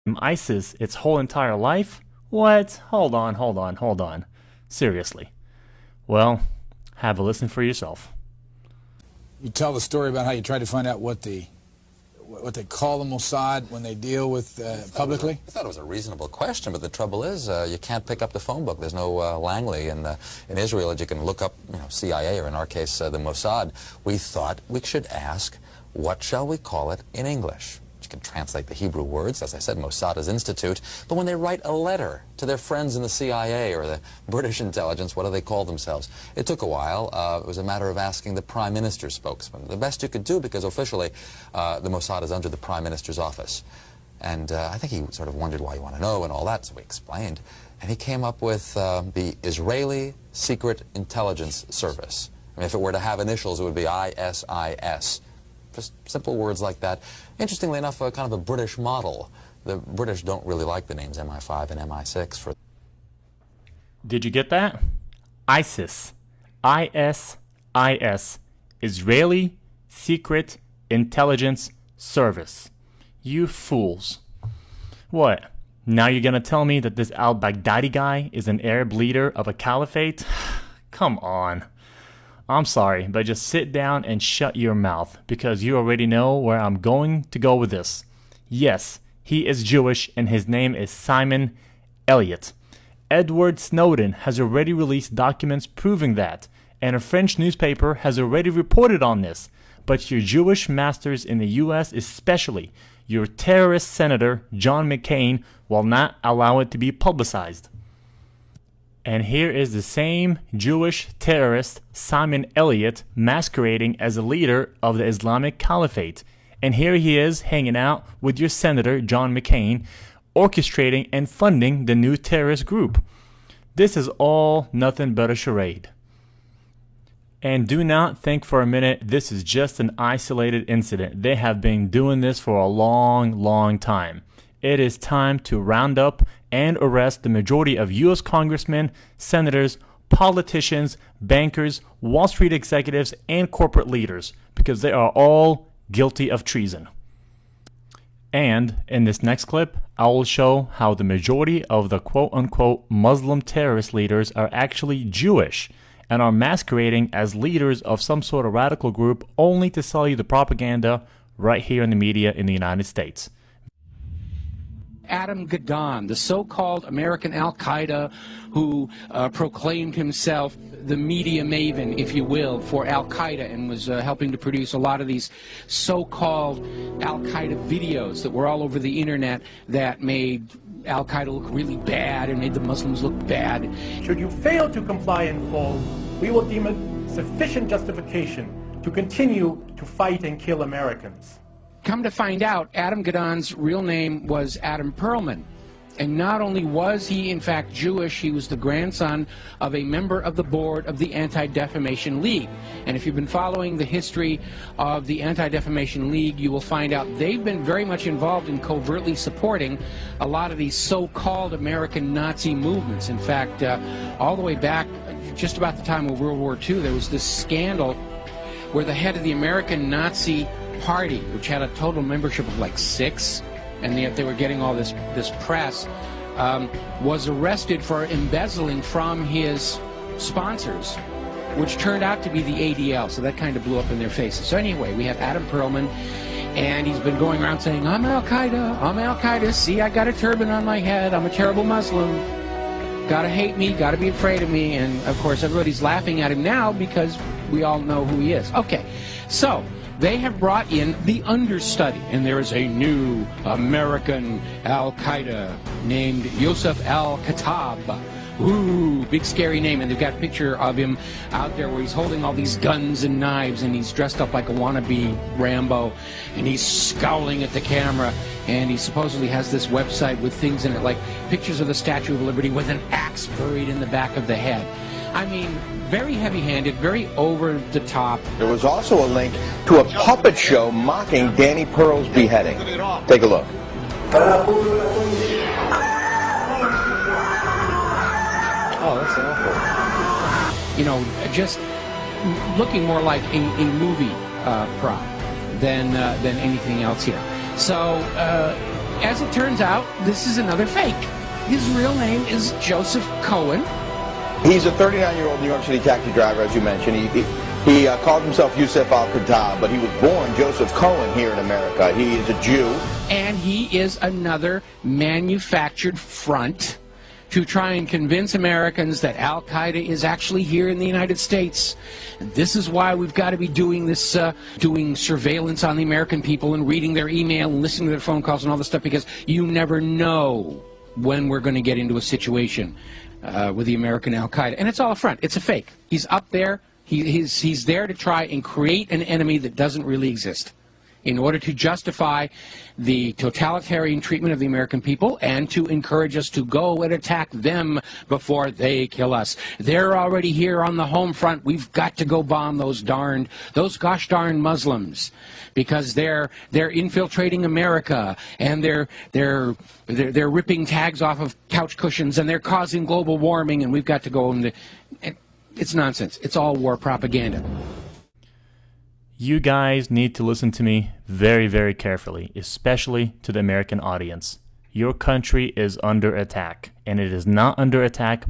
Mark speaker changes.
Speaker 1: ISIS its whole entire life? What? Hold on. Seriously. Well, have a listen for yourself.
Speaker 2: You tell the story about how you tried to find out what they call the Mossad when they deal with publicly?
Speaker 3: I thought it was a reasonable question, but the trouble is you can't pick up the phone book. There's no Langley in Israel that you can look up, CIA, or in our case, the Mossad. We thought we should ask, what shall we call it in English? You can translate the Hebrew words, as I said, Mossad is institute, but when they write a letter to their friends in the CIA or the British intelligence, what do they call themselves? It took a while. It was a matter of asking the Prime Minister's spokesman. The best you could do, because officially the Mossad is under the Prime Minister's office. And I think he sort of wondered why you want to know and all that, so we explained. And he came up with the Israeli Secret Intelligence Service. I mean, if it were to have initials, it would be ISIS. Just simple words like that. Interestingly enough, kind of a British model. The British don't really like the names MI5 and MI6 for...
Speaker 1: Did you get that? ISIS. ISIS. Israeli Secret Intelligence Service. You fools. What? Now you're gonna tell me that this al-Baghdadi guy is an Arab leader of a caliphate? Come on. I'm sorry, but just sit down and shut your mouth, because you already know where I'm going to go with this. Yes, he is Jewish, and his name is Simon Elliott. Edward Snowden has already released documents proving that, and a French newspaper has already reported on this. But your Jewish masters in the U.S., especially your terrorist senator, John McCain, will not allow it to be publicized. And here is the same Jewish terrorist, Simon Elliott, masquerading as a leader of the Islamic Caliphate. And here he is hanging out with your senator, John McCain, orchestrating and funding the new terrorist group. This is all nothing but a charade. And do not think for a minute this is just an isolated incident. They have been doing this for a long time. It is time to round up and arrest the majority of U.S. congressmen, senators, politicians, bankers, Wall Street executives, and corporate leaders, because they are all guilty of treason. And in this next clip, I will show how the majority of the quote-unquote Muslim terrorist leaders are actually Jewish and are masquerading as leaders of some sort of radical group only to sell you the propaganda right here in the media in the United States.
Speaker 4: Adam Gadon, the so-called American Al-Qaeda who proclaimed himself the media maven, if you will, for Al-Qaeda, and was helping to produce a lot of these so-called Al-Qaeda videos that were all over the internet that made Al-Qaeda look really bad and made the Muslims look bad.
Speaker 5: Should you fail to comply in full, we will deem it sufficient justification to continue to fight and kill Americans.
Speaker 4: Come to find out, Adam Gadon's real name was Adam Perlman. And not only was he, in fact, Jewish, he was the grandson of a member of the board of the Anti-Defamation League. And if you've been following the history of the Anti-Defamation League, you will find out they've been very much involved in covertly supporting a lot of these so-called American Nazi movements. In fact, all the way back, just about the time of World War II, there was this scandal where the head of the American Nazi Party, which had a total membership of like 6, and yet they were getting all this press, was arrested for embezzling from his sponsors, which turned out to be the ADL, so that kind of blew up in their faces. So anyway, we have Adam Perlman, and he's been going around saying, I'm Al-Qaeda, see, I got a turban on my head, I'm a terrible Muslim, gotta hate me, gotta be afraid of me, and of course everybody's laughing at him now because we all know who he is. Okay, so they have brought in the understudy, and there is a new American Al-Qaeda named Yosef Al-Khattab. Ooh, big scary name, and they've got a picture of him out there where he's holding all these guns and knives, and he's dressed up like a wannabe Rambo, and he's scowling at the camera, and he supposedly has this website with things in it, like pictures of the Statue of Liberty with an axe buried in the back of the head. I mean, very heavy-handed, very over-the-top.
Speaker 6: There was also a link to a puppet show mocking Danny Pearl's beheading. Take a look.
Speaker 4: Oh, that's awful. You know, just looking more like a movie prop than anything else here. So as it turns out, this is another fake. His real name is Joseph Cohen.
Speaker 6: He's a 39-year-old New York City taxi driver, as you mentioned. He called himself Yusuf Al-Khattab, but he was born Joseph Cohen here in America. He is a Jew.
Speaker 4: And he is another manufactured front to try and convince Americans that Al-Qaeda is actually here in the United States. This is why we've got to be doing this, doing surveillance on the American people and reading their email and listening to their phone calls and all this stuff, because you never know when we're going to get into a situation with the American Al-Qaeda. And it's all a front. It's a fake. He's up there. He's there to try and create an enemy that doesn't really exist, in order to justify the totalitarian treatment of the American people and to encourage us to go and attack them before they kill us. They're already here on the home front. We've got to go bomb those gosh darn Muslims, because they're infiltrating America, and they're ripping tags off of couch cushions, and they're causing global warming, and we've got to go and it's nonsense. It's all war propaganda.
Speaker 1: You guys need to listen to me very, very carefully, especially to the American audience. Your country is under attack, and it is not under attack